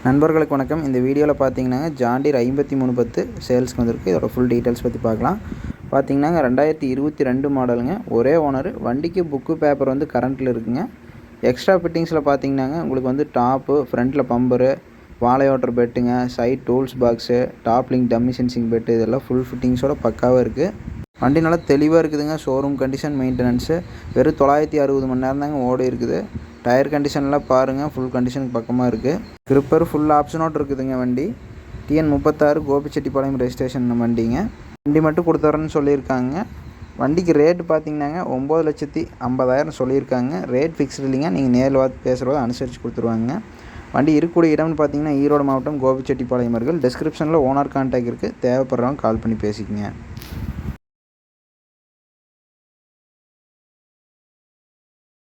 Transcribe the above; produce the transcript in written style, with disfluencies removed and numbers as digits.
நண்பர்களுக்கு வணக்கம். இந்த வீடியோவில் பார்த்தீங்கன்னா ஜான் டீர் 5310 சேல்ஸ்க்கு வந்திருக்கு. இதோட ஃபுல் டீட்டெயில்ஸ் பற்றி பார்க்கலாம். பார்த்தீங்கன்னா 2022 மாடலுங்க. ஒரே ஓனர். வண்டிக்கு புக்கு பேப்பர் வந்து கரண்ட்டில் இருக்குங்க. எக்ஸ்ட்ரா ஃபிட்டிங்ஸில் பார்த்தீங்கன்னாங்க உங்களுக்கு வந்து டாப்பு, ஃப்ரண்ட்டில் பம்பரு, வாழையோட்டர் பெட்டுங்க, side tools box, top link dummy sensing பெட்டு இதெல்லாம் ஃபுல் ஃபிட்டிங்ஸோட பக்காவாக இருக்குது. வண்டி நல்லா தெளிவாக இருக்குதுங்க. ஷோரூம் கண்டிஷன், மெயின்டெனன்ஸு வெறும் 960 மணி நேரம் தாங்க ஓடி இருக்குது. டயர் கண்டிஷன்லாம் பாருங்கள், ஃபுல் கண்டிஷனுக்கு பக்கமாக இருக்குது. கிரிப்பர் ஃபுல் ஆப்ஷனோடு இருக்குதுங்க. வண்டி TN 36 கோபிச்செட்டிப்பாளையம் ரெஜிஸ்ட்ரேஷன் வண்டிங்க. வண்டி மட்டும் கொடுத்துறேன்னு சொல்லியிருக்காங்க. வண்டிக்கு ரேட்டு பார்த்தீங்கன்னாங்க 9,50,000 சொல்லியிருக்காங்க. ரேட் ஃபிக்ஸ்டு இல்லைங்க. நீங்கள் நேரில் பார்த்து பேசுகிறத அனுசரித்து கொடுத்துருவாங்க. வண்டி இருக்கக்கூடிய இடம்னு பார்த்தீங்கன்னா ஈரோடு மாவட்டம் கோபிச்செட்டிப்பாளையம். டிஸ்கிரிப்ஷனில் ஓனர் கான்டாக்ட் இருக்குது. தேவைப்படுறவங்க கால் பண்ணி பேசிக்கங்க.